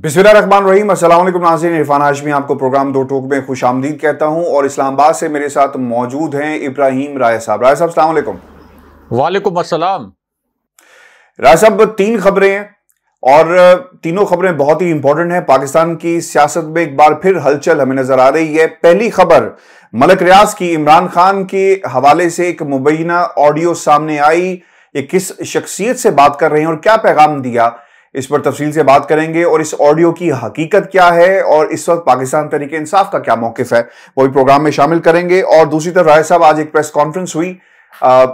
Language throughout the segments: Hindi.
बिस्मिल्लाहिर्रहमानिर्रहीम। अस्सलाम वालेकुम नाज़रीन, इरफान हाशमी आपको प्रोग्राम दो टोक में खुशामदीद कहता हूं और इस्लामाबाद से मेरे साथ मौजूद हैं इब्राहिम राय साहब। राय साहब, अस्सलाम वालेकुम। वालेकुम अस्सलाम। राय साहब, तीन खबरें हैं और तीनों खबरें बहुत ही इंपॉर्टेंट हैं। पाकिस्तान की सियासत में एक बार फिर हलचल हमें नजर आ रही है। पहली खबर मलक रियाज की, इमरान खान के हवाले से एक मुबैना ऑडियो सामने आई। ये किस शख्सियत से बात कर रहे हैं और क्या पैगाम दिया, इस पर तफसील से बात करेंगे। और इस ऑडियो की हकीकत क्या है और इस वक्त पाकिस्तान तहरीक इंसाफ का क्या मौकिफ है, वो भी प्रोग्राम में शामिल करेंगे। और दूसरी तरफ राय साहब, आज एक प्रेस कॉन्फ्रेंस हुई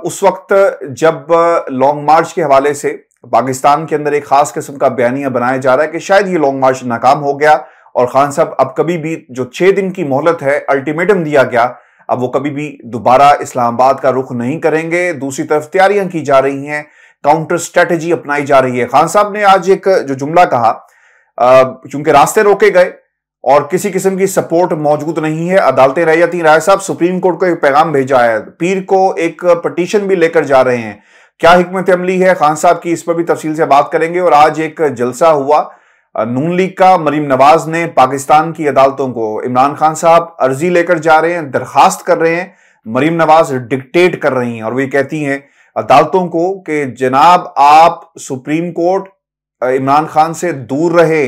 उस वक्त जब लॉन्ग मार्च के हवाले से पाकिस्तान के अंदर एक खास किस्म का बयानिया बनाया जा रहा है कि शायद ये लॉन्ग मार्च नाकाम हो गया और खान साहब अब कभी भी जो 6 दिन की मोहलत है, अल्टीमेटम दिया गया, अब वो कभी भी दोबारा इस्लामाबाद का रुख नहीं करेंगे। दूसरी तरफ तैयारियां की जा रही हैं, काउंटर स्ट्रेटेजी अपनाई जा रही है। खान साहब ने आज एक जो जुमला कहा, चूंकि रास्ते रोके गए और किसी किस्म की सपोर्ट मौजूद नहीं है, अदालतें रह जाती। राय साहब, सुप्रीम कोर्ट को एक पैगाम भेजा है, पीर को एक पिटीशन भी लेकर जा रहे हैं। क्या हिकमत अमली है खान साहब की, इस पर भी तफसील से बात करेंगे। और आज एक जलसा हुआ नून लीग का, मरीम नवाज ने पाकिस्तान की अदालतों को, इमरान खान साहब अर्जी लेकर जा रहे हैं, दरखास्त कर रहे हैं, मरीम नवाज डिक्टेट कर रही हैं और वे कहती हैं अदालतों को कि जनाब आप सुप्रीम कोर्ट इमरान खान से दूर रहे।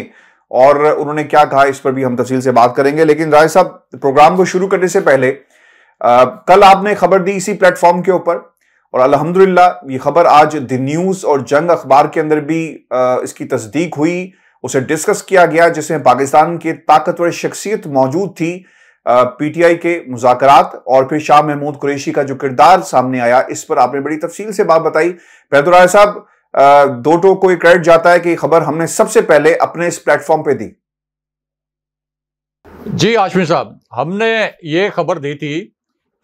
और उन्होंने क्या कहा, इस पर भी हम तफसील से बात करेंगे। लेकिन राय साहब, प्रोग्राम को शुरू करने से पहले कल आपने खबर दी इसी प्लेटफॉर्म के ऊपर और अल्हम्दुलिल्लाह ये खबर आज द न्यूज और जंग अखबार के अंदर भी इसकी तस्दीक हुई, उसे डिस्कस किया गया, जिसमें पाकिस्तान की ताकतवर शख्सियत मौजूद थी, पीटीआई के मुज़ाकरात और फिर शाह महमूद कुरैशी का जो किरदार सामने आया, इस पर आपने बड़ी तफसील से बात बताई। पहले राय साहब, दो टोक को क्रेडिट जाता है कि खबर हमने सबसे पहले अपने इस प्लेटफॉर्म पे दी। जी हाशमी साहब, हमने ये खबर दी थी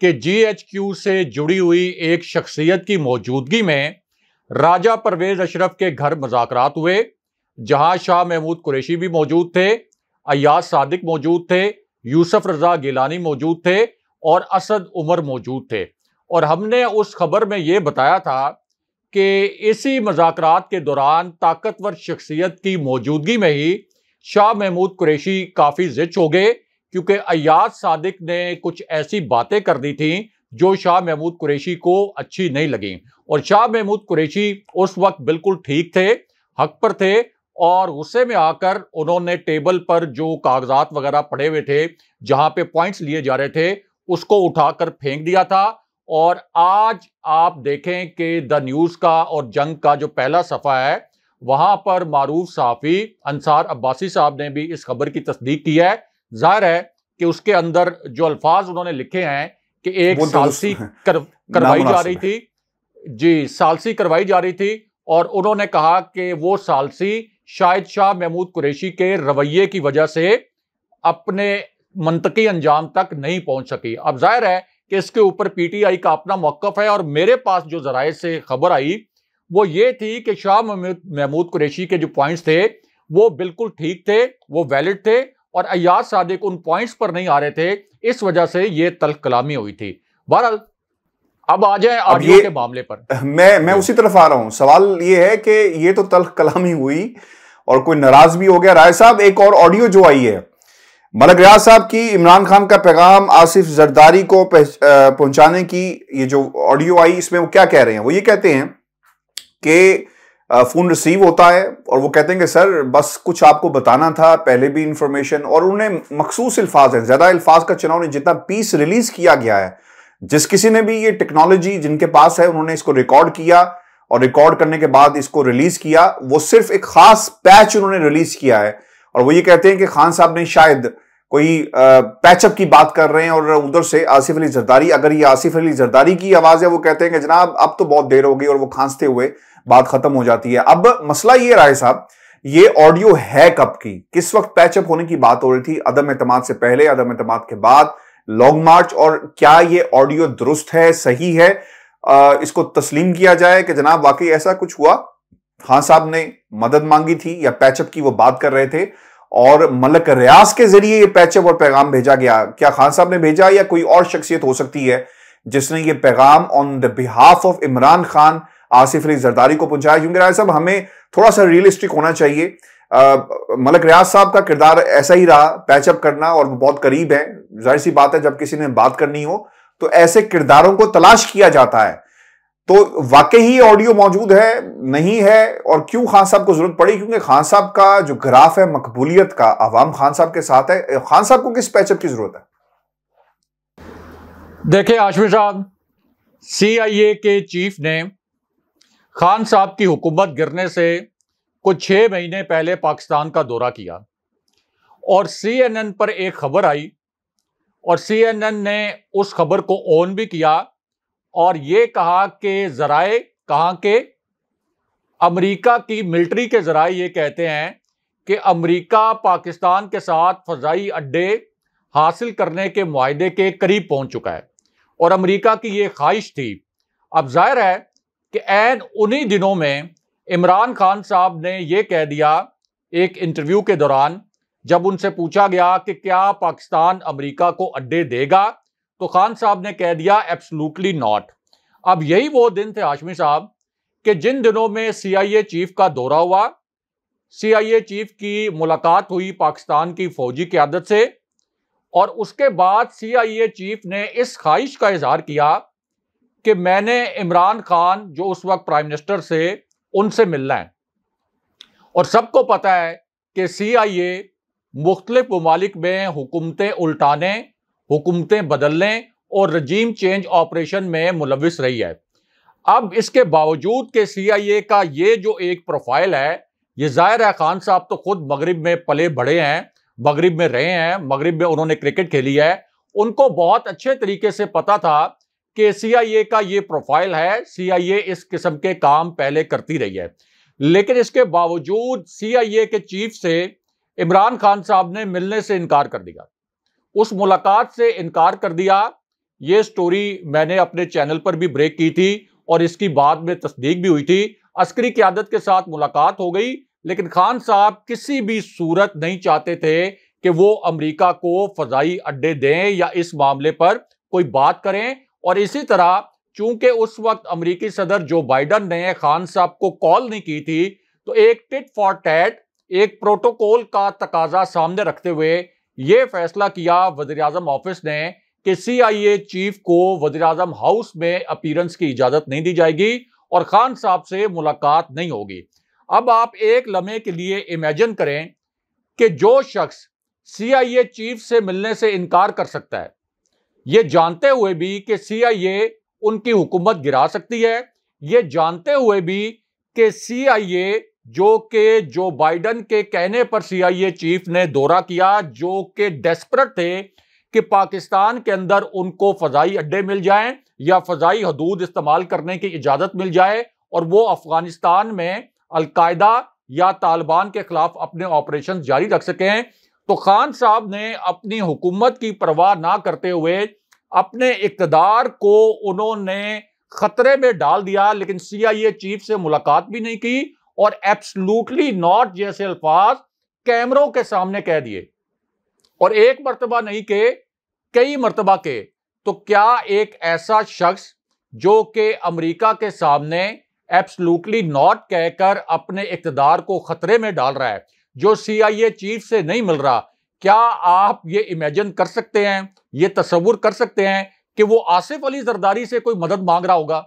कि जीएचक्यू से जुड़ी हुई एक शख्सियत की मौजूदगी में राजा परवेज अशरफ के घर मुज़ाकरात हुए, जहां शाह महमूद कुरैशी भी मौजूद थे, अय्याज सादिक मौजूद थे, यूसुफ रजा गिलानी मौजूद थे और असद उमर मौजूद थे। और हमने उस खबर में ये बताया था कि इसी मुज़ाकरात के दौरान ताकतवर शख्सियत की मौजूदगी में ही शाह महमूद कुरैशी काफ़ी ज़िच हो गए, क्योंकि अय्याज सादिक ने कुछ ऐसी बातें कर दी थी जो शाह महमूद कुरैशी को अच्छी नहीं लगी। और शाह महमूद कुरैशी उस वक्त बिल्कुल ठीक थे, हक पर थे, और गुस्से में आकर उन्होंने टेबल पर जो कागजात वगैरह पड़े हुए थे, जहां पे पॉइंट्स लिए जा रहे थे, उसको उठाकर फेंक दिया था। और आज आप देखें कि द न्यूज़ का और जंग का जो पहला सफ़ा है, वहां पर मारूफ सहाफ़ी अंसार अब्बासी साहब ने भी इस खबर की तस्दीक की है। जाहिर है कि उसके अंदर जो अल्फाज उन्होंने लिखे हैं कि एक सालसी करवाई जा रही थी, जी सालसी करवाई जा रही थी, और उन्होंने कहा कि वो सालसी शायद शाह महमूद कुरैशी के रवैये की वजह से अपने मंतकी अंजाम तक नहीं पहुंच सकी। अब जाहिर है कि इसके ऊपर पीटीआई का अपना मौक़िफ़ है, और मेरे पास जो ज़राए से खबर आई वो ये थी कि शाह महमूद कुरैशी के जो पॉइंट्स थे वो बिल्कुल ठीक थे, वो वैलिड थे, और अय्याज सादिक उन पॉइंट्स पर नहीं आ रहे थे, इस वजह से ये तल्ख कलामी हुई थी। बहरहाल अब आ जाए ऑडियो के मामले पर। मैं उसी तरफ आ रहा हूं। सवाल ये है कि ये तो तल्ख कलामी हुई और कोई नाराज भी हो गया। राय साहब, एक और ऑडियो जो आई है मलक रियाज साहब की, इमरान खान का पैगाम आसिफ जरदारी को पहुंचाने की, ये जो ऑडियो आई, इसमें वो क्या कह रहे हैं? वो ये कहते हैं कि फोन रिसीव होता है और वो कहते हैं कि सर बस कुछ आपको बताना था, पहले भी इंफॉर्मेशन, और उन्हें मखसूस अल्फाज हैं, ज्यादा अल्फाज का चुनाव नहीं, जितना पीस रिलीज किया गया है, जिस किसी ने भी ये टेक्नोलॉजी जिनके पास है, उन्होंने इसको रिकॉर्ड किया और रिकॉर्ड करने के बाद इसको रिलीज किया। वो सिर्फ एक खास पैच उन्होंने रिलीज किया है और वो ये कहते हैं कि खान साहब ने शायद कोई पैचअप की बात कर रहे हैं। और उधर से आसिफ अली जरदारी, अगर ये आसिफ अली जरदारी की आवाज है, वो कहते हैं कि जनाब अब तो बहुत देर हो गई, और वो खांसते हुए बात खत्म हो जाती है। अब मसला ये राय साहब, ये ऑडियो है कब की, किस वक्त पैचअप होने की बात हो रही थी? अदम एतमाद से पहले, अदम एतमाद के बाद, लॉन्ग मार्च, और क्या ये ऑडियो दुरुस्त है, सही है? इसको तस्लीम किया जाए कि जनाब वाकई ऐसा कुछ हुआ, खान साहब ने मदद मांगी थी या पैचअप की वो बात कर रहे थे और मलक रियाज के जरिए ये पैचअप और पैगाम भेजा गया? क्या खान साहब ने भेजा या कोई और शख्सियत हो सकती है जिसने ये पैगाम on the behalf of Imran Khan Asif Ali Zardari को पहुंचाया? क्योंकि राय साहब, हमें थोड़ा सा रियलिस्टिक होना चाहिए। मलक रियाज साहब का किरदार ऐसा ही रहा, पैचअप करना, और वो बहुत करीब है। जाहिर सी बात है जब किसी ने बात करनी हो तो ऐसे किरदारों को तलाश किया जाता है। तो वाकई ही ऑडियो मौजूद है, नहीं है, और क्यों खान साहब को जरूरत पड़ी? क्योंकि खान साहब का जो ग्राफ है मकबूलियत का, अवाम खान साहब के साथ है। खान साहब को किस पैचअप की जरूरत है? देखिए हाशमी साहब, CIA के चीफ ने खान साहब की हुकूमत गिरने से कुछ 6 महीने पहले पाकिस्तान का दौरा किया और CNN पर एक खबर आई और CNN ने उस खबर को ऑन भी किया और ये कहा कि जराए कहाँ के, अमेरिका की मिलिट्री के जराए ये कहते हैं कि अमेरिका पाकिस्तान के साथ फजाई अड्डे हासिल करने के मुआहदे के करीब पहुंच चुका है और अमेरिका की ये ख्वाहिश थी। अब जाहिर है कि ऐन उन्हीं दिनों में इमरान खान साहब ने यह कह दिया एक इंटरव्यू के दौरान, जब उनसे पूछा गया कि क्या पाकिस्तान अमेरिका को अड्डे देगा, तो खान साहब ने कह दिया एब्सोल्युटली नॉट। अब यही वो दिन थे हाशमी साहब कि जिन दिनों में CIA चीफ का दौरा हुआ, CIA चीफ की मुलाकात हुई पाकिस्तान की फौजी क़यादत से और उसके बाद CIA चीफ ने इस ख्वाहिश का इजहार किया कि मैंने इमरान खान जो उस वक्त प्राइम मिनिस्टर से, उनसे मिलना है। और सबको पता है कि CIA मुख्तलिफ ममालिक में हुकूमतें उल्टाने, हुकूमतें बदलने और रजीम चेंज ऑपरेशन में मुलविस रही है। अब इसके बावजूद कि CIA का ये जो एक प्रोफाइल है, ये जाहिर है खान साहब तो खुद मगरिब में पले बढ़े हैं, मगरिब में रहे हैं, मगरिब में उन्होंने क्रिकेट खेली है, उनको बहुत अच्छे तरीके से पता था कि CIA का ये प्रोफाइल है, CIA इस किस्म के काम पहले करती रही है। लेकिन इसके बावजूद CIA के चीफ से इमरान खान साहब ने मिलने से इनकार कर दिया, उस मुलाकात से इनकार कर दिया। ये स्टोरी मैंने अपने चैनल पर भी ब्रेक की थी और इसकी बाद में तस्दीक भी हुई थी। अस्करी क़यादत के साथ मुलाकात हो गई, लेकिन खान साहब किसी भी सूरत नहीं चाहते थे कि वो अमेरिका को फजाई अड्डे दें या इस मामले पर कोई बात करें। और इसी तरह चूंकि उस वक्त अमेरिकी सदर जो बाइडन ने खान साहब को कॉल नहीं की थी, तो एक टिट फॉर टैट, एक प्रोटोकॉल का तकाजा सामने रखते हुए यह फैसला किया वज़ीर-ए-आज़म ऑफिस ने कि CIA चीफ को वज़ीर-ए-आज़म हाउस में अपीयरेंस की इजाजत नहीं दी जाएगी और खान साहब से मुलाकात नहीं होगी। अब आप एक लम्हे के लिए इमेजिन करें कि जो शख्स CIA चीफ से मिलने से इनकार कर सकता है, ये जानते हुए भी कि CIA उनकी हुकूमत गिरा सकती है, ये जानते हुए भी कि CIA जो बाइडन के कहने पर CIA चीफ ने दौरा किया, जो कि डेस्परेट थे कि पाकिस्तान के अंदर उनको फजाई अड्डे मिल जाएं या फजाई हदूद इस्तेमाल करने की इजाजत मिल जाए और वो अफगानिस्तान में अलकायदा या तालिबान के खिलाफ अपने ऑपरेशन जारी रख सकें। तो खान साहब ने अपनी हुकूमत की परवाह ना करते हुए अपने इक़्तिदार को उन्होंने खतरे में डाल दिया, लेकिन CIA चीफ से मुलाकात भी नहीं की और एब्सोल्युटली नॉट जैसे अल्फाज कैमरों के सामने कह दिए, और एक मर्तबा नहीं के कई मर्तबा के। तो क्या एक ऐसा शख्स जो कि अमेरिका के सामने एब्सोल्युटली नॉट कहकर अपने इक़्तिदार को खतरे में डाल रहा है, जो CIA चीफ से नहीं मिल रहा, क्या आप ये इमेजिन कर सकते हैं, ये तस्वुर कर सकते हैं कि वो आसिफ अली जरदारी से कोई मदद मांग रहा होगा?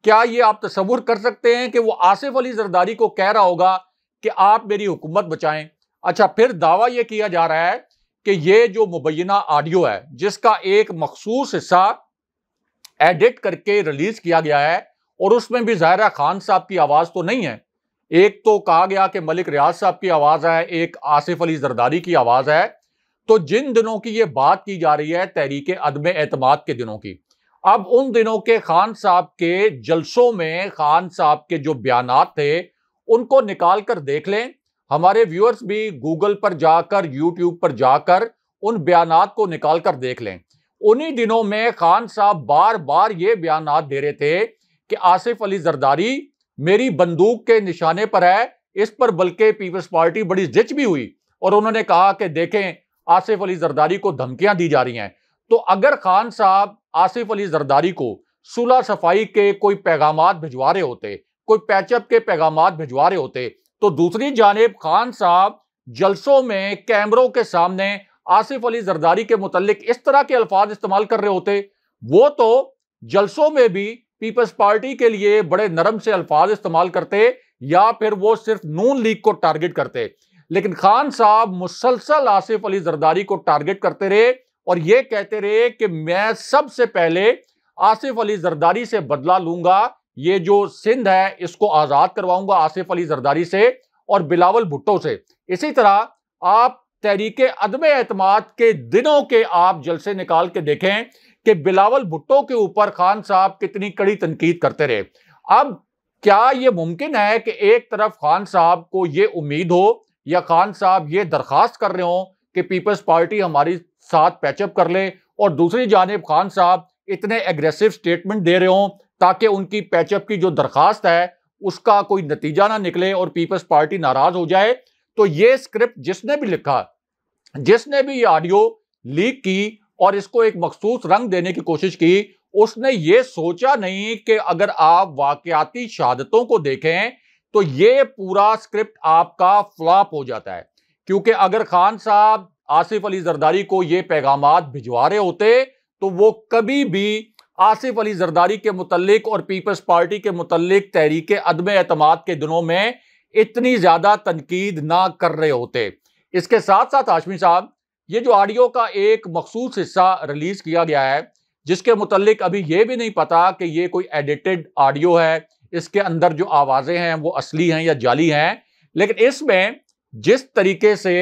क्या ये आप तस्वुर कर सकते हैं कि वो आसिफ अली जरदारी को कह रहा होगा कि आप मेरी हुकूमत बचाएं? अच्छा, फिर दावा यह किया जा रहा है कि ये जो मुबैना ऑडियो है, जिसका एक मखसूस हिस्सा एडिट करके रिलीज किया गया है और उसमें भी ज़ाहिर है खान साहब की आवाज तो नहीं है, एक तो कहा गया कि मलिक रियाज साहब की आवाज है, एक आसिफ अली जरदारी की आवाज है। तो जिन दिनों की ये बात की जा रही है तहरीक अदम एतमाद के दिनों की, अब उन दिनों के खान साहब के जलसों में खान साहब के जो बयानात थे उनको निकाल कर देख लें। हमारे व्यूअर्स भी गूगल पर जाकर, यूट्यूब पर जाकर उन बयानात को निकाल कर देख लें। उन्हीं दिनों में खान साहब बार बार ये बयानात दे रहे थे कि आसिफ अली जरदारी मेरी बंदूक के निशाने पर है। इस पर बल्कि पीपल्स पार्टी बड़ी जिच भी हुई और उन्होंने कहा कि देखें आसिफ अली जरदारी को धमकियां दी जा रही हैं। तो अगर खान साहब आसिफ अली जरदारी को सुलह सफाई के कोई पैगामात भिजवा रहे होते, कोई पैचअप के पैगामात भिजवा रहे होते, तो दूसरी जानिब खान साहब जलसों में कैमरों के सामने आसिफ अली जरदारी के मुतल्लिक इस तरह के अल्फाज इस्तेमाल कर रहे होते। वो तो जलसों में भी पीपल्स पार्टी के लिए बड़े नरम से अल्फाज इस्तेमाल करते या फिर वो सिर्फ नून लीग को टारगेट करते, लेकिन खान साहब मुसलसल आसिफ अली जरदारी को टारगेट करते रहे और ये कहते रहे कि मैं सबसे पहले आसिफ अली जरदारी से बदला लूंगा, ये जो सिंध है इसको आजाद करवाऊंगा आसिफ अली जरदारी से और बिलावल भुट्टो से। इसी तरह आप तहरीके अदम एतमाद के दिनों के आप जलसे निकाल के देखें कि बिलावल भुट्टो के ऊपर खान साहब कितनी कड़ी तनकीद करते रहे। अब क्या यह मुमकिन है कि एक तरफ खान साहब को यह उम्मीद हो या खान साहब ये दरखास्त कर रहे हो कि पीपल्स पार्टी हमारी साथ पैचअप कर ले और दूसरी जानिब खान साहब इतने एग्रेसिव स्टेटमेंट दे रहे हो ताकि उनकी पैचअप की जो दरखास्त है उसका कोई नतीजा ना निकले और पीपल्स पार्टी नाराज हो जाए? तो ये स्क्रिप्ट जिसने भी लिखा, जिसने भी ये ऑडियो लीक की और इसको एक मखसूस रंग देने की कोशिश की, उसने ये सोचा नहीं कि अगर आप वाकयाती शहादतों को देखें तो ये पूरा स्क्रिप्ट आपका फ्लॉप हो जाता है। क्योंकि अगर खान साहब आसिफ अली जरदारी को ये पैगामात भिजवा रहे होते तो वो कभी भी आसिफ अली जरदारी के मुतल्लिक और पीपल्स पार्टी के मुतल्लिक तहरीके अदम एतमाद के दिनों में इतनी ज्यादा तनकीद ना कर रहे होते। इसके साथ साथ हाशमी साहब, ये जो ऑडियो का एक मखसूस हिस्सा रिलीज किया गया है जिसके मुतल्लिक अभी ये भी नहीं पता कि ये कोई एडिटेड ऑडियो है, इसके अंदर जो आवाजें हैं वो असली हैं या जाली हैं, लेकिन इसमें जिस तरीके से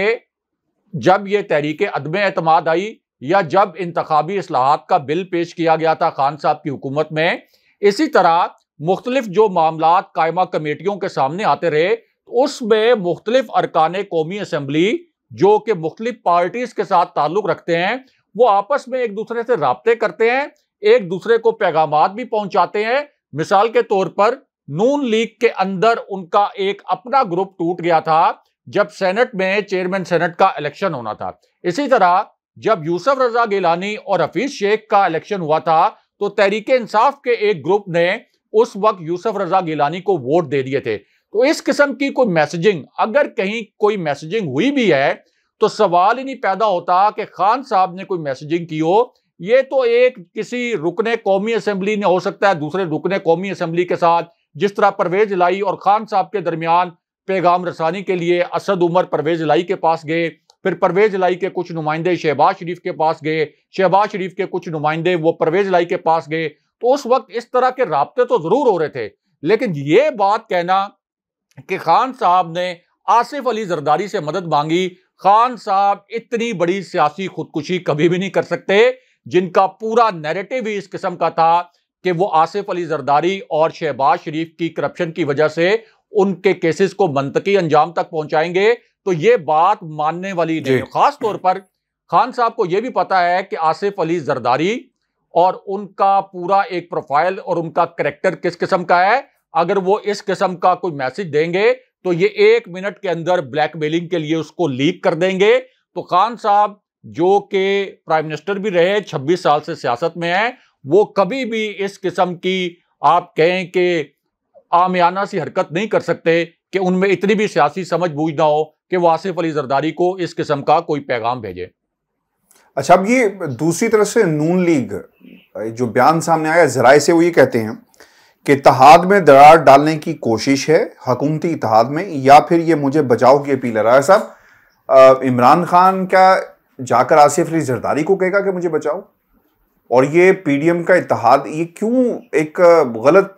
जब ये तहरीके अदम एतमाद आई या जब इंतखाबी इस्लाहात का बिल पेश किया गया था खान साहब की हुकूमत में, इसी तरह मुख्तलिफ जो मामलात कायमा कमेटियों के सामने आते रहे, उसमें मुख्तलिफ अरकाने कौमी असम्बली जो कि मुख्तलिफ पार्टीज के साथ ताल्लुक रखते हैं वो आपस में एक दूसरे से राब्ते करते हैं, एक दूसरे को पैगामात भी पहुंचाते हैं। मिसाल के तौर पर नून लीग के अंदर उनका एक अपना ग्रुप टूट गया था जब सेनेट में चेयरमैन सेनेट का इलेक्शन होना था। इसी तरह जब यूसुफ रजा गिलानी और हफीज शेख का इलेक्शन हुआ था तो तहरीके इंसाफ के एक ग्रुप ने उस वक्त यूसुफ रजा गिलानी को वोट दे दिए थे। तो इस किस्म की कोई मैसेजिंग, अगर कहीं कोई मैसेजिंग हुई भी है तो सवाल ही नहीं पैदा होता कि खान साहब ने कोई मैसेजिंग की हो। ये तो एक किसी रुकने कौमी असेंबली ने हो सकता है दूसरे रुकने कौमी असेंबली के साथ, जिस तरह परवेज इलाही और खान साहब के दरमियान पैगाम रसानी के लिए असद उमर परवेज इलाही के पास गए, फिर परवेज इलाही के कुछ नुमाइंदे शहबाज शरीफ के पास गए, शहबाज शरीफ के कुछ नुमाइंदे वो परवेज इलाही के पास गए, तो उस वक्त इस तरह के राब्ते तो जरूर हो रहे थे। लेकिन ये बात कहना कि खान साहब ने आसिफ अली जरदारी से मदद मांगी, खान साहब इतनी बड़ी सियासी खुदकुशी कभी भी नहीं कर सकते जिनका पूरा नैरेटिव ही इस किस्म का था कि वो आसिफ अली जरदारी और शहबाज शरीफ की करप्शन की वजह से उनके केसेस को मंतकी अंजाम तक पहुंचाएंगे। तो ये बात मानने वाली नहीं। खास तौर पर खान साहब को यह भी पता है कि आसिफ अली जरदारी और उनका पूरा एक प्रोफाइल और उनका कैरेक्टर किस किस्म का है। अगर वो इस किस्म का कोई मैसेज देंगे तो ये 1 मिनट के अंदर ब्लैकमेलिंग के लिए उसको लीक कर देंगे। तो खान साहब जो कि प्राइम मिनिस्टर भी रहे, 26 साल से सियासत में हैं, वो कभी भी इस किस्म की आप कहें कि आमियाना सी हरकत नहीं कर सकते कि उनमें इतनी भी सियासी समझ बूझ ना हो कि वो आसिफ अली जरदारी को इस किस्म का कोई पैगाम भेजे। अच्छा, अब ये दूसरी तरफ से नून लीग जो बयान सामने आया जराए से, वो ये कहते हैं कि इत्तेहाद में दरार डालने की कोशिश है, हुकूमती इत्तेहाद में, या फिर ये मुझे बचाव की अपील है। राय साहब, इमरान खान क्या जाकर आसिफ अली जरदारी को कहेगा कि मुझे बचाओ? और ये पीडीएम का इत्तेहाद, ये क्यों एक गलत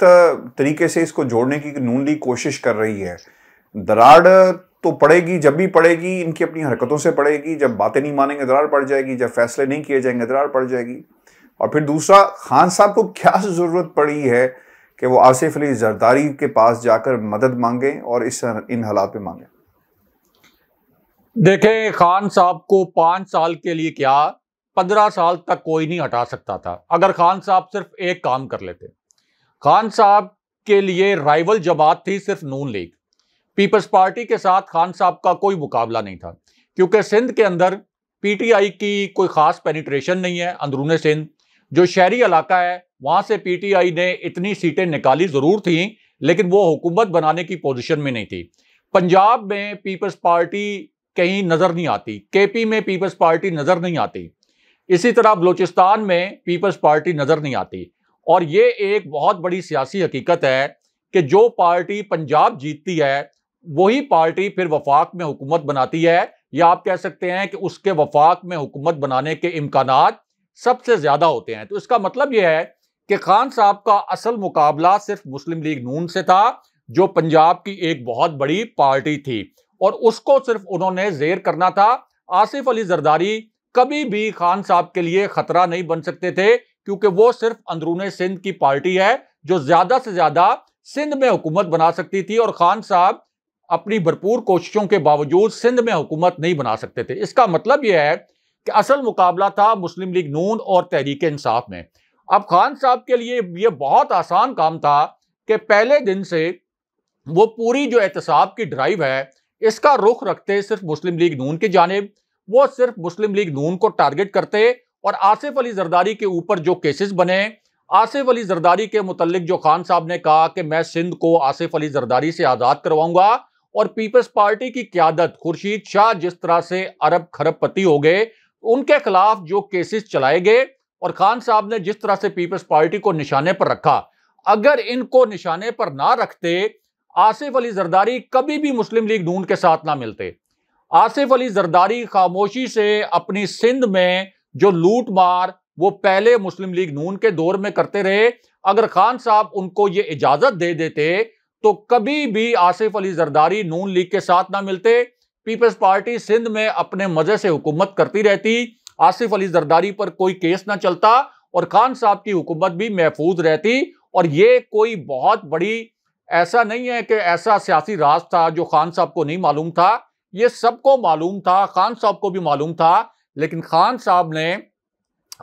तरीके से इसको जोड़ने की नून लीग कोशिश कर रही है? दरार तो पड़ेगी, जब भी पड़ेगी इनकी अपनी हरकतों से पड़ेगी। जब बातें नहीं मानेंगे दरार पड़ जाएगी, जब फैसले नहीं किए जाएंगे दरार पड़ जाएगी। और फिर दूसरा, खान साहब को क्या जरूरत पड़ी है कि वो आसिफ अली जरदारी के पास जाकर मदद मांगे और इन हालात पे मांगे? देखें, खान साहब को 5 साल के लिए क्या 15 साल तक कोई नहीं हटा सकता था अगर खान साहब सिर्फ एक काम कर लेते। खान साहब के लिए राइवल जमात थी सिर्फ नून लीग। पीपल्स पार्टी के साथ खान साहब का कोई मुकाबला नहीं था, क्योंकि सिंध के अंदर पीटीआई की कोई खास पेनिट्रेशन नहीं है। अंदरूने सिंध जो शहरी इलाका है, वहां से पीटीआई ने इतनी सीटें निकाली जरूर थी, लेकिन वो हुकूमत बनाने की पोजीशन में नहीं थी। पंजाब में पीपल्स पार्टी कहीं नजर नहीं आती, केपी में पीपल्स पार्टी नजर नहीं आती, इसी तरह बलूचिस्तान में पीपल्स पार्टी नजर नहीं आती। और ये एक बहुत बड़ी सियासी हकीकत है कि जो पार्टी पंजाब जीतती है वही पार्टी फिर वफाक में हुकूमत बनाती है, या आप कह सकते हैं कि उसके वफाक में हुकूमत बनाने के इम्कानात सबसे ज्यादा होते हैं। तो इसका मतलब यह है कि खान साहब का असल मुकाबला सिर्फ मुस्लिम लीग नून से था, जो पंजाब की एक बहुत बड़ी पार्टी थी, और उसको सिर्फ उन्होंने जेर करना था। आसिफ अली जरदारी कभी भी खान साहब के लिए खतरा नहीं बन सकते थे, क्योंकि वो सिर्फ अंदरूने सिंध की पार्टी है जो ज्यादा से ज्यादा सिंध में हुकूमत बना सकती थी, और खान साहब अपनी भरपूर कोशिशों के बावजूद सिंध में हुकूमत नहीं बना सकते थे। इसका मतलब यह है कि असल मुकाबला था मुस्लिम लीग नून और तहरीक इंसाफ में। अब खान साहब के लिए यह बहुत आसान काम था कि पहले दिन से वो पूरी जो एहतसाब की ड्राइव है इसका रुख रखते सिर्फ मुस्लिम लीग नून की जानिब, वो सिर्फ मुस्लिम लीग नून को टारगेट करते, और आसिफ अली जरदारी के ऊपर जो केसेस बने, आसिफ अली जरदारी के मुतल्लिक जो खान साहब ने कहा कि मैं सिंध को आसिफ अली जरदारी से आज़ाद करवाऊंगा, और पीपल्स पार्टी की क्यादत खुर्शीद शाह जिस तरह से अरब खरबपति हो गए, उनके खिलाफ जो केसेस चलाए गए, और खान साहब ने जिस तरह से पीपल्स पार्टी को निशाने पर रखा, अगर इनको निशाने पर ना रखते आसिफ अली जरदारी कभी भी मुस्लिम लीग नून के साथ ना मिलते। आसिफ अली जरदारी खामोशी से अपनी सिंध में जो लूट मार वो पहले मुस्लिम लीग नून के दौर में करते रहे, अगर खान साहब उनको ये इजाजत दे देते तो कभी भी आसिफ अली जरदारी नून लीग के साथ ना मिलते। पीपल्स पार्टी सिंध में अपने मजे से हुकूमत करती रहती, आसिफ अली जरदारी पर कोई केस ना चलता, और खान साहब की हुकूमत भी महफूज रहती। और ये कोई बहुत बड़ी ऐसा नहीं है कि ऐसा सियासी राज था जो खान साहब को नहीं मालूम था, ये सबको मालूम था, खान साहब को भी मालूम था। लेकिन खान साहब ने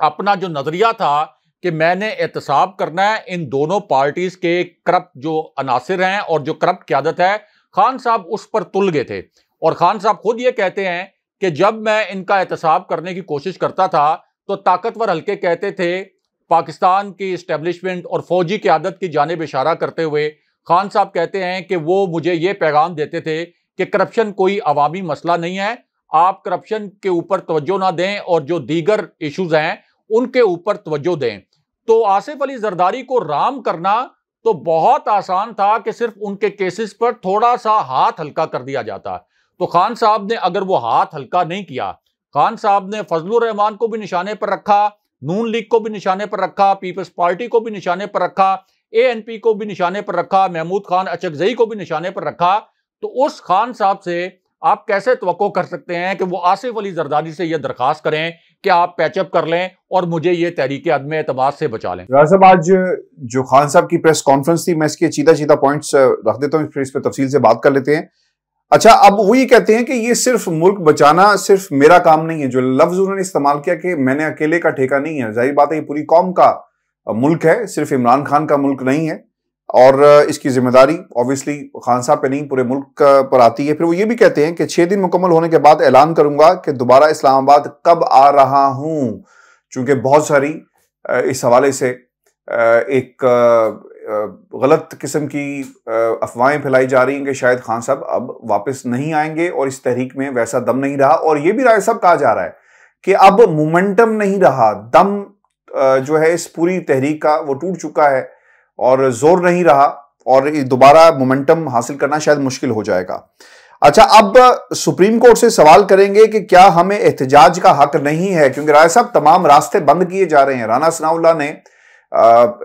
अपना जो नजरिया था कि मैंने एहतसाब करना है इन दोनों पार्टीज के करप्ट जो अनासिर हैं और जो करप्ट क़यादत है, खान साहब उस पर तुल गए थे। और खान साहब खुद ये कहते हैं कि जब मैं इनका एहतसाब करने की कोशिश करता था तो ताकतवर हल्के कहते थे, पाकिस्तान की इस्टेब्लिशमेंट और फौजी क़यादत की जानिब इशारा करते हुए खान साहब कहते हैं कि वो मुझे ये पैगाम देते थे कि करप्शन कोई अवामी मसला नहीं है, आप करप्शन के ऊपर तवज्जो ना दें और जो दीगर इश्यूज हैं उनके ऊपर तवज्जो दें। तो आसिफ अली जरदारी को राम करना तो बहुत आसान था कि सिर्फ उनके केसेस पर थोड़ा सा हाथ हल्का कर दिया जाता। तो खान साहब ने अगर वो हाथ हल्का नहीं किया, खान साहब ने फजलुर रहमान को भी निशाने पर रखा, नून लीग को भी निशाने पर रखा, पीपल्स पार्टी को भी निशाने पर रखा, एएनपी को भी निशाने पर रखा, महमूद खान अचकजई को भी निशाने पर रखा, तो उस खान साहब से आप कैसे तवक्को कर सकते हैं कि वो आसिफ अली जरदारी से ये दरखास्त करें कि आप पैचअप कर लें और मुझे ये तहरीक अदम एतमाद से बचा लें। राजा साहब, आज जो खान साहब की प्रेस कॉन्फ्रेंस थी, मैं इसके चीता पॉइंट्स रख देता हूँ, फिर इस पर तफसील से बात कर लेते हैं। अच्छा, अब वो ये कहते हैं कि ये सिर्फ मुल्क बचाना सिर्फ मेरा काम नहीं है। जो लफ्ज उन्होंने इस्तेमाल किया कि मैंने अकेले का ठेका नहीं है, जाहिर बात है ये पूरी कौम का मुल्क है, सिर्फ इमरान खान का मुल्क नहीं है, और इसकी जिम्मेदारी ऑब्वियसली खान साहब पे नहीं पूरे मुल्क पर आती है। फिर वो ये भी कहते हैं कि 6 दिन मुकम्मल होने के बाद ऐलान करूंगा कि दोबारा इस्लामाबाद कब आ रहा हूं, चूंकि बहुत सारी इस हवाले से एक गलत किस्म की अफवाहें फैलाई जा रही हैं कि शायद खान साहब अब वापस नहीं आएंगे और इस तहरीक में वैसा दम नहीं रहा। और ये भी राय साहब कहा जा रहा है कि अब मोमेंटम नहीं रहा, दम जो है इस पूरी तहरीक का वो टूट चुका है और जोर नहीं रहा, और दोबारा मोमेंटम हासिल करना शायद मुश्किल हो जाएगा। अच्छा, अब सुप्रीम कोर्ट से सवाल करेंगे कि क्या हमें एहतजाज का हक नहीं है, क्योंकि राय साहब तमाम रास्ते बंद किए जा रहे हैं। राना सनाउल्लाह ने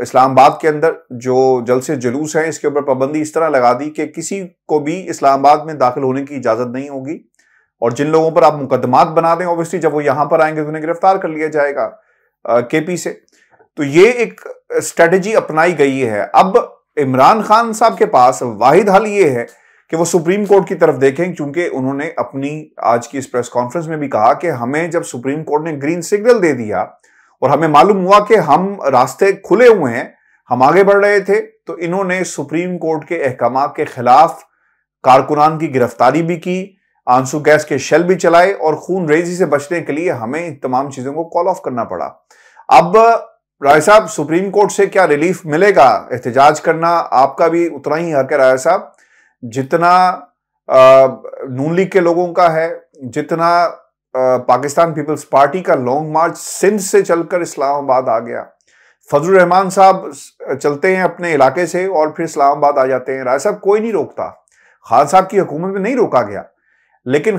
इस्लामाबाद के अंदर जो जलसे जुलूस हैं इसके ऊपर पाबंदी इस तरह लगा दी कि किसी को भी इस्लामाबाद में दाखिल होने की इजाजत नहीं होगी, और जिन लोगों पर आप मुकदमात बना दें ऑब्वियसली जब वो यहां पर आएंगे तो उन्हें गिरफ्तार कर लिया जाएगा केपी से। तो ये एक स्ट्रेटेजी अपनाई गई है। अब इमरान खान साहब के पास वाहिद हल ये है कि वो सुप्रीम कोर्ट की तरफ देखें, क्योंकि उन्होंने अपनी आज की इस प्रेस कॉन्फ्रेंस में भी कहा कि हमें जब सुप्रीम कोर्ट ने ग्रीन सिग्नल दे दिया और हमें मालूम हुआ कि हम रास्ते खुले हुए हैं, हम आगे बढ़ रहे थे, तो इन्होंने सुप्रीम कोर्ट के अहकाम के खिलाफ कारकुनान की गिरफ्तारी भी की, आंसू गैस के शेल भी चलाए, और खून रेजी से बचने के लिए हमें इन तमाम चीजों को कॉल ऑफ करना पड़ा। अब राय साहब, सुप्रीम कोर्ट से क्या रिलीफ मिलेगा? एहतजाज करना आपका भी उतना ही हक है राय साहब जितना नून लीग के लोगों का है, जितना पाकिस्तान पीपल्स पार्टी का लॉन्ग मार्च सिंध से चलकर इस्लामाबाद आ गया। फजलुर रहमान साहब चलते हैं अपने इलाके से और फिर इस्लामाबाद आ जाते हैं। राय साहब कोई नहीं रोकता, खान साहब की हुकूमत में नहीं रोका गया, लेकिन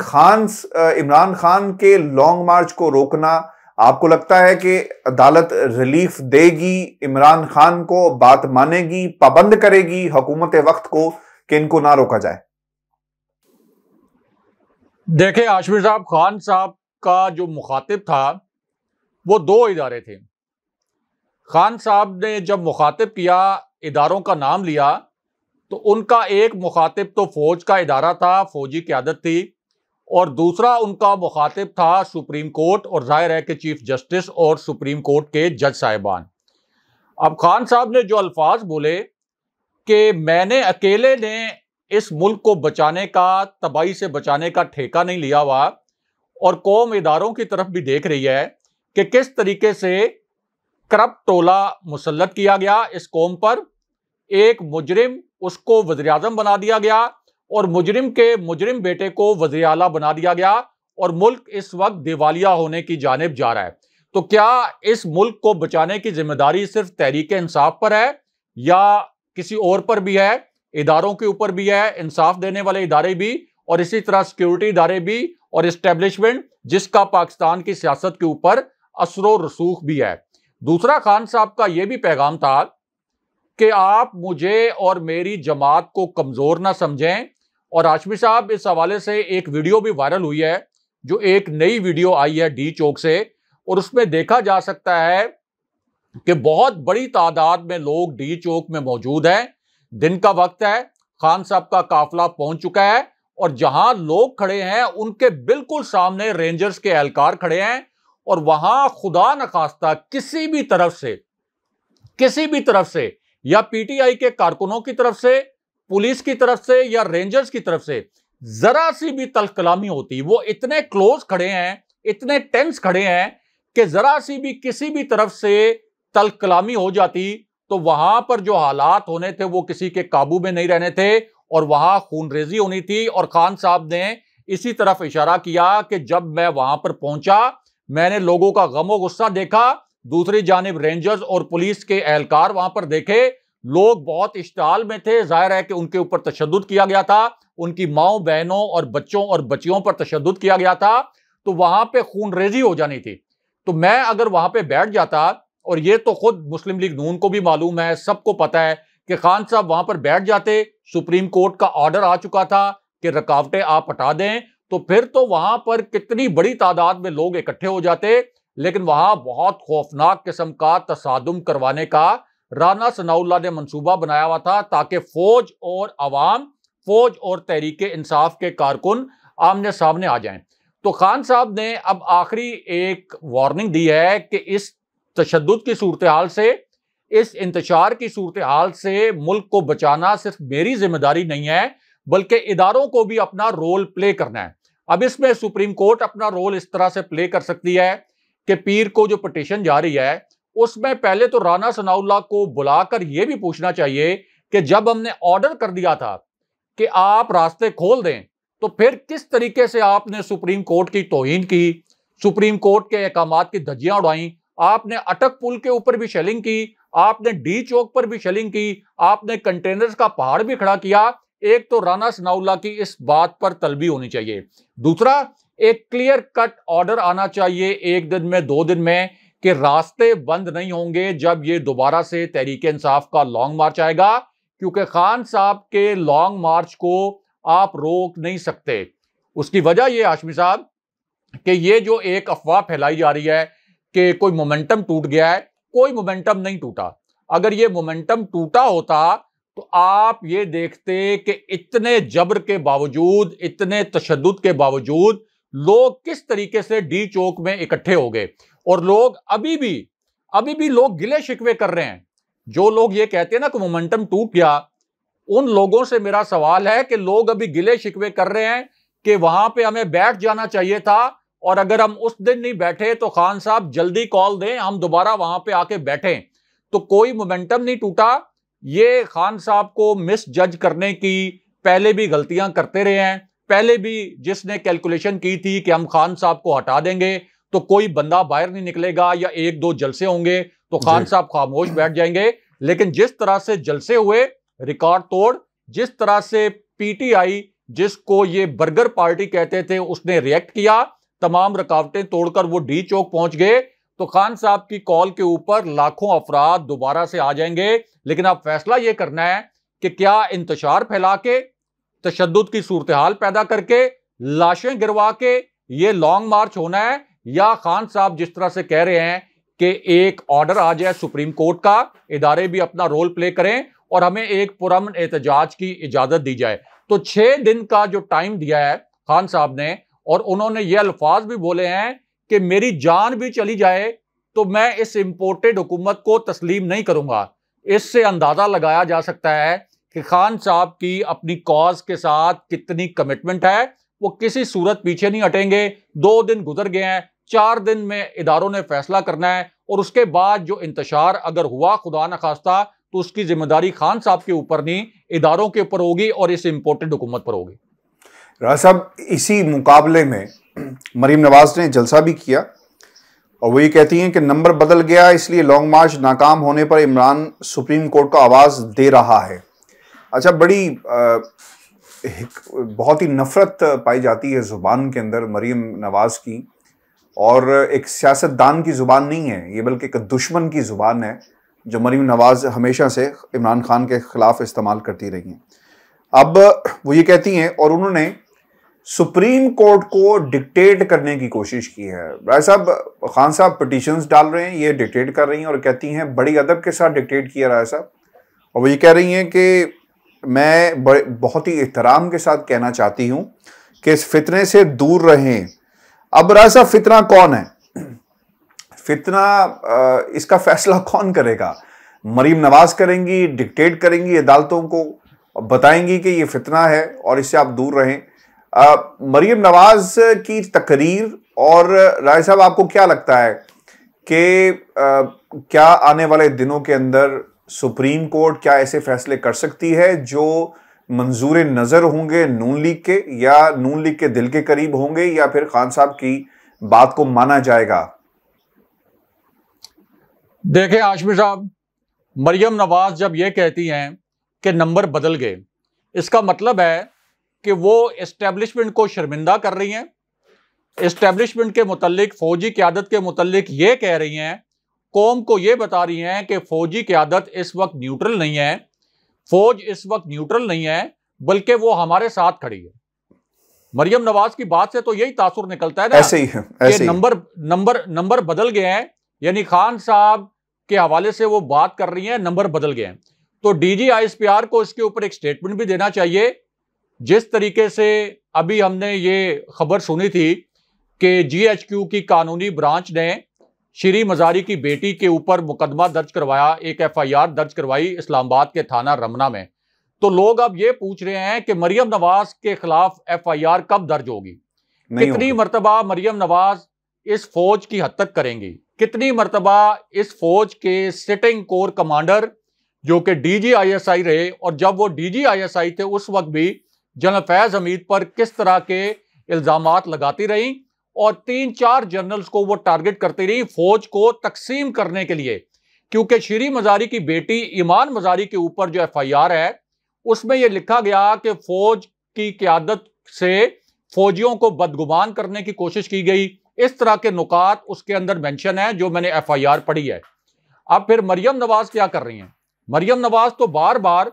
इमरान खान के लॉन्ग मार्च को रोकना, आपको लगता है कि अदालत रिलीफ देगी, इमरान खान को बात मानेगी, पाबंद करेगी हुकूमत वक्त को कि इनको ना रोका जाए? देखिए हाशमी साहब, खान साहब का जो मुखातिब था वो दो इदारे थे। खान साहब ने जब मुखातिब किया, इदारों का नाम लिया, तो उनका एक मुखातिब तो फौज का इदारा था, फौजी क़यादत थी, और दूसरा उनका मुखातिब था सुप्रीम कोर्ट, और जाहिर है कि चीफ जस्टिस और सुप्रीम कोर्ट के जज साहिबान। अब खान साहब ने जो अल्फाज बोले कि मैंने अकेले ने इस मुल्क को बचाने का, तबाही से बचाने का ठेका नहीं लिया हुआ, और कौम इदारों की तरफ भी देख रही है कि किस तरीके से करप्ट टोला मुसल्लत किया गया इस कौम पर। एक मुजरिम, उसको वज़ीर-ए-आज़म बना दिया गया, और मुजरिम के मुजरिम बेटे को वज़ीर आला बना दिया गया, और मुल्क इस वक्त दिवालिया होने की जानिब जा रहा है। तो क्या इस मुल्क को बचाने की जिम्मेदारी सिर्फ तहरीक इंसाफ पर है या किसी और पर भी है? इदारों के ऊपर भी है, इंसाफ देने वाले इदारे भी, और इसी तरह सिक्योरिटी इदारे भी, और इस्टेब्लिशमेंट जिसका पाकिस्तान की सियासत के ऊपर असरो रसूख भी है। दूसरा, खान साहब का यह भी पैगाम था कि आप मुझे और मेरी जमात को कमजोर ना समझें। और हाशमी साहब, इस हवाले से एक वीडियो भी वायरल हुई है, जो एक नई वीडियो आई है डी चौक से, और उसमें देखा जा सकता है कि बहुत बड़ी तादाद में लोग डी चौक में मौजूद हैं। दिन का वक्त है, खान साहब का काफिला पहुंच चुका है, और जहां लोग खड़े हैं उनके बिल्कुल सामने रेंजर्स के एहलकार खड़े हैं, और वहां खुदा न खास्ता किसी भी तरफ से या पीटीआई के कारकुनों की तरफ से, पुलिस की तरफ से या रेंजर्स की तरफ से जरा सी भी तल्ख कलामी होती, वो इतने क्लोज खड़े हैं, इतने टेंस खड़े हैं कि जरा सी भी किसी भी तरफ से तल्ख कलामी हो जाती तो वहां पर जो हालात होने थे वो किसी के काबू में नहीं रहने थे, और वहां खूनरेजी होनी थी। और खान साहब ने इसी तरफ इशारा किया कि जब मैं वहां पर पहुंचा, मैंने लोगों का गमो गुस्सा देखा, दूसरी जानिब रेंजर्स और पुलिस के एहलकार वहां पर देखे, लोग बहुत इश्ताल में थे। जाहिर है कि उनके ऊपर तशद्दुद किया गया था, उनकी माओ बहनों और बच्चों और बच्चियों पर तशद्दुद किया गया था, तो वहां पे खूनरेजी हो जानी थी। तो मैं अगर वहां पे बैठ जाता, और ये तो खुद मुस्लिम लीग नून को भी मालूम है, सबको पता है कि खान साहब वहां पर बैठ जाते, सुप्रीम कोर्ट का ऑर्डर आ चुका था कि रुकावटें आप हटा दें, तो फिर तो वहां पर कितनी बड़ी तादाद में लोग इकट्ठे हो जाते। लेकिन वहां बहुत खौफनाक किस्म का तसादुम करवाने का राना सनाउल्लाह ने मंसूबा बनाया हुआ था, ताकि फौज और अवाम, फौज और तहरीक इंसाफ के कारकुन आमने सामने आ जाएं। तो खान साहब ने अब आखिरी एक वार्निंग दी है कि इस तशद्दुद की सूरत हाल से, इस इंतशार की सूरत हाल से मुल्क को बचाना सिर्फ मेरी जिम्मेदारी नहीं है, बल्कि इदारों को भी अपना रोल प्ले करना है। अब इसमें सुप्रीम कोर्ट अपना रोल इस तरह से प्ले कर सकती है कि पीर को जो पिटीशन जा रही है, उसमें पहले तो राना सनाउल्लाह को बुलाकर यह भी पूछना चाहिए कि जब हमने ऑर्डर कर दिया था कि आप रास्ते खोल दें, तो फिर किस तरीके से आपने सुप्रीम कोर्ट की तौहीन की, सुप्रीम कोर्ट के अहकामात की धज्जियां उड़ाई, आपने अटक पुल के ऊपर भी शेलिंग की, आपने डी चौक पर भी शेलिंग की, आपने कंटेनर्स का पहाड़ भी खड़ा किया। एक तो राना सनाउल्लाह की इस बात पर तलबी होनी चाहिए। दूसरा, एक क्लियर कट ऑर्डर आना चाहिए 1 दिन में, 2 दिन में, कि रास्ते बंद नहीं होंगे जब ये दोबारा से तहरीक इंसाफ का लॉन्ग मार्च आएगा, क्योंकि खान साहब के लॉन्ग मार्च को आप रोक नहीं सकते। उसकी वजह यह हाशमी साहब कि ये जो एक अफवाह फैलाई जा रही है कि कोई मोमेंटम टूट गया है, कोई मोमेंटम नहीं टूटा। अगर ये मोमेंटम टूटा होता तो आप ये देखते कि इतने जबर के बावजूद, इतने तशद्दुद के बावजूद लोग किस तरीके से डी चौक में इकट्ठे हो गए, और लोग अभी भी लोग गिले शिकवे कर रहे हैं। जो लोग ये कहते हैं ना कि मोमेंटम टूट गया, उन लोगों से मेरा सवाल है कि लोग अभी गिले शिकवे कर रहे हैं कि वहां पे हमें बैठ जाना चाहिए था, और अगर हम उस दिन नहीं बैठे तो खान साहब जल्दी कॉल दें, हम दोबारा वहां पे आके बैठें। तो कोई मोमेंटम नहीं टूटा। ये खान साहब को मिस जज करने की पहले भी गलतियां करते रहे हैं। पहले भी जिसने कैलकुलेशन की थी कि हम खान साहब को हटा देंगे तो कोई बंदा बाहर नहीं निकलेगा या एक दो जलसे होंगे तो खान साहब खामोश बैठ जाएंगे, लेकिन जिस तरह से जलसे हुए रिकॉर्ड तोड़, जिस तरह से पीटीआई जिसको ये बर्गर पार्टी कहते थे उसने रिएक्ट किया, तमाम रुकावटें तोड़कर वो डी चौक पहुंच गए, तो खान साहब की कॉल के ऊपर लाखों अफराद दोबारा से आ जाएंगे। लेकिन अब फैसला ये करना है कि क्या इंतशार फैला के, तशद्दुद की सूरत हाल पैदा करके, लाशें गिरवा के ये लॉन्ग मार्च होना है, या खान साहब जिस तरह से कह रहे हैं कि एक ऑर्डर आ जाए सुप्रीम कोर्ट का, इदारे भी अपना रोल प्ले करें और हमें एक पुरअमन एहतजाज की इजाजत दी जाए। तो 6 दिन का जो टाइम दिया है खान साहब ने, और उन्होंने ये अल्फाज भी बोले हैं कि मेरी जान भी चली जाए तो मैं इस इंपोर्टेड हुकूमत को तस्लीम नहीं करूंगा। इससे अंदाजा लगाया जा सकता है कि खान साहब की अपनी कॉज के साथ कितनी कमिटमेंट है। वो किसी सूरत पीछे नहीं हटेंगे। 2 दिन गुजर गए हैं, 4 दिन में इदारों ने फैसला करना है और उसके बाद जो इंतशार अगर हुआ खुदा न खास्ता तो उसकी जिम्मेदारी खान साहब के ऊपर नहीं, इदारों के ऊपर होगी और इस इंपोर्टेड हुकूमत पर होगी। राजा साहब, इसी मुकाबले में मरीम नवाज ने जलसा भी किया और वो ये कहती हैं कि नंबर बदल गया इसलिए लॉन्ग मार्च नाकाम होने पर इमरान सुप्रीम कोर्ट को आवाज दे रहा है। अच्छा, बड़ी बहुत ही नफरत पाई जाती है जुबान के अंदर मरीम नवाज की, और एक सियासतदान की जुबान नहीं है ये, बल्कि एक दुश्मन की जुबान है जो मरीम नवाज हमेशा से इमरान खान के खिलाफ इस्तेमाल करती रही हैं। अब वो ये कहती हैं, और उन्होंने सुप्रीम कोर्ट को डिक्टेट करने की कोशिश की है। राय साहब, खान साहब पिटीशंस डाल रहे हैं, ये डिक्टेट कर रही हैं और कहती हैं बड़ी अदब के साथ डिक्टेट किया राय साहब, और वो ये कह रही हैं कि मैं बहुत ही एहतराम के साथ कहना चाहती हूं कि इस फितने से दूर रहें। अब राय साहब, फितना कौन है? फितना इसका फैसला कौन करेगा? मरीम नवाज करेंगी, डिक्टेट करेंगी अदालतों को, बताएंगी कि ये फितना है और इससे आप दूर रहें। मरीम नवाज की तकरीर, और राय साहब आपको क्या लगता है कि क्या आने वाले दिनों के अंदर सुप्रीम कोर्ट क्या ऐसे फैसले कर सकती है जो मंजूर नजर होंगे नून लीग के, या नून लीग के दिल के करीब होंगे, या फिर खान साहब की बात को माना जाएगा? देखें हाशमी साहब, मरियम नवाज जब ये कहती हैं कि नंबर बदल गए, इसका मतलब है कि वो एस्टेब्लिशमेंट को शर्मिंदा कर रही हैं। एस्टेब्लिशमेंट के मुतल्लिक, फौजी क़यादत के मुतल्लिक ये कह रही हैं, कौम को ये बता रही हैं कि फौजी क़यादत इस वक्त न्यूट्रल नहीं है, फौज इस वक्त न्यूट्रल नहीं है, बल्कि वो हमारे साथ खड़ी है। मरियम नवाज की बात से तो यही तासुर निकलता है ना, ऐसे ही है, ऐसे नंबर बदल गए हैं, यानी खान साहब के हवाले से वो बात कर रही हैं नंबर बदल गए हैं। तो डीजी आईएसपीआर को इसके ऊपर एक स्टेटमेंट भी देना चाहिए। जिस तरीके से अभी हमने ये खबर सुनी थी कि जीएचक्यू की कानूनी ब्रांच ने श्री मजारी की बेटी के ऊपर मुकदमा दर्ज करवाया, एक एफआईआर दर्ज करवाई इस्लामाबाद के थाना रमना में, तो लोग अब ये पूछ रहे हैं कि मरियम नवाज के खिलाफ एफआईआर कब दर्ज होगी, कितनी मरतबा मरियम नवाज इस फौज की हद तक करेंगी, कितनी मरतबा इस फौज के सिटिंग कोर कमांडर जो कि डीजीआईएसआई रहे, और जब वो डीजीआईएसआई थे उस वक्त भी जनरल फैज हमीद पर किस तरह के इल्जामात लगाती रही, और 3-4 जनरल्स को वो टारगेट करती रही फौज को तकसीम करने के लिए। क्योंकि श्री मजारी की बेटी ईमान मजारी के ऊपर जो एफआईआर है उसमें यह लिखा गया कि फौज की क़यादत से फौजियों को बदगुमान करने की कोशिश की गई। इस तरह के नुकात उसके अंदर मेंशन है जो मैंने एफआईआर पढ़ी है। अब फिर मरियम नवाज क्या कर रही हैं? मरियम नवाज तो बार बार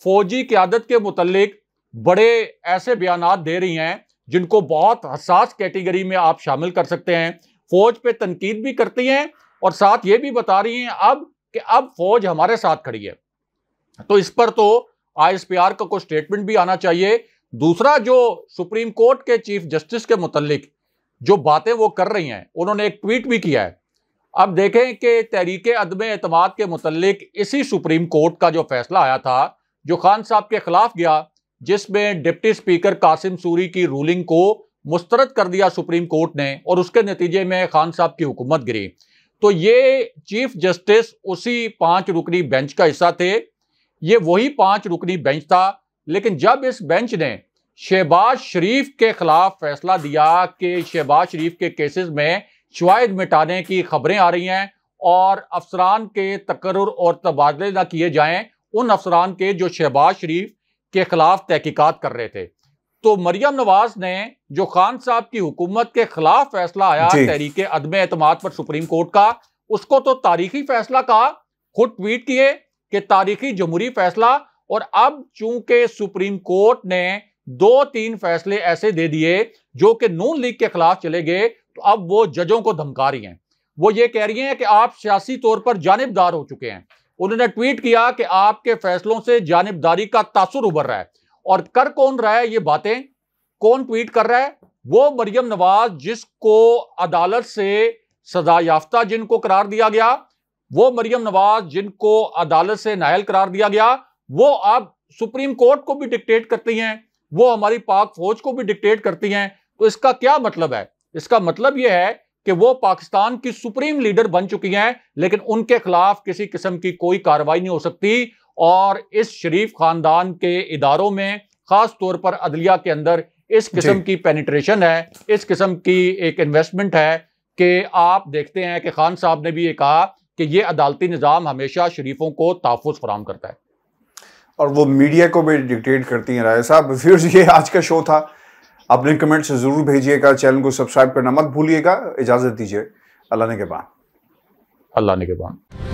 फौजी क़यादत के मुतल्लिक बड़े ऐसे बयानात दे रही हैं जिनको बहुत हसास कैटेगरी में आप शामिल कर सकते हैं। फौज पे तनकीद भी करती हैं और साथ ये भी बता रही हैं अब फौज हमारे साथ खड़ी है। तो इस पर तो आईएसपीआर का कोई स्टेटमेंट भी आना चाहिए। दूसरा, जो सुप्रीम कोर्ट के चीफ जस्टिस के मुतल्लिक जो बातें वो कर रही हैं, उन्होंने एक ट्वीट भी किया है। अब देखें कि तहरीके अदम एतमाद के मुतल्लिक इसी सुप्रीम कोर्ट का जो फैसला आया था जो खान साहब के खिलाफ गया, जिसमें डिप्टी स्पीकर कासिम सूरी की रूलिंग को मुस्तरद कर दिया सुप्रीम कोर्ट ने और उसके नतीजे में खान साहब की हुकूमत गिरी। तो ये चीफ जस्टिस उसी 5 रुकनी बेंच का हिस्सा थे, ये वही 5 रुकनी बेंच था। लेकिन जब इस बेंच ने शहबाज शरीफ के खिलाफ फैसला दिया कि शहबाज शरीफ के केसेस में शवाहिद मिटाने की खबरें आ रही हैं और अफसरान के तकर्रुर और तबादले ना किए जाएं, उन अफसरान के जो शहबाज शरीफ के खिलाफ तहकीकात कर रहे थे, तो मरियम नवाज ने जो खान साहब की हुकूमत के खिलाफ फैसला आया तहरीक अदम एतमाद पर सुप्रीम कोर्ट का, उसको तो तारीखी फैसला कहा, खुद ट्वीट किए कि तारीखी जमहूरी फैसला। और अब चूंकि सुप्रीम कोर्ट ने 2-3 फैसले ऐसे दे दिए जो कि नून लीग के खिलाफ चले गए, तो अब वो जजों को धमका रही हैं। वो ये कह रही हैं कि आप सियासी तौर पर जानिबदार हो चुके हैं। उन्होंने ट्वीट किया कि आपके फैसलों से जानिबदारी का तासुर उभर रहा है। और कर कौन रहा है ये बातें, कौन ट्वीट कर रहा है? वो मरियम नवाज जिसको अदालत से सजा याफ्ता जिनको करार दिया गया, वो मरियम नवाज जिनको अदालत से नाअहल करार दिया गया, वो अब सुप्रीम कोर्ट को भी डिक्टेट करती हैं, वो हमारी पाक फौज को भी डिक्टेट करती हैं। तो इसका क्या मतलब है? इसका मतलब यह है कि वो पाकिस्तान की सुप्रीम लीडर बन चुकी हैं, लेकिन उनके खिलाफ किसी किस्म की कोई कार्रवाई नहीं हो सकती। और इस शरीफ खानदान के इदारों में, खास तौर पर अदलिया के अंदर इस किस्म की पेनिट्रेशन है, इस किस्म की एक इन्वेस्टमेंट है कि आप देखते हैं कि खान साहब ने भी ये कहा कि ये अदालती निज़ाम हमेशा शरीफों को तहफ़्फ़ुज़ फराहम करता है और वो मीडिया को भी डिक्टेट करती हैं। राय साहब, व्यूअर्स, ये आज का शो था। अपने कमेंट से जरूर भेजिएगा, चैनल को सब्सक्राइब करना मत भूलिएगा। इजाजत दीजिए, अल्लाह ने के बाद। अल्लाह ने के बाद।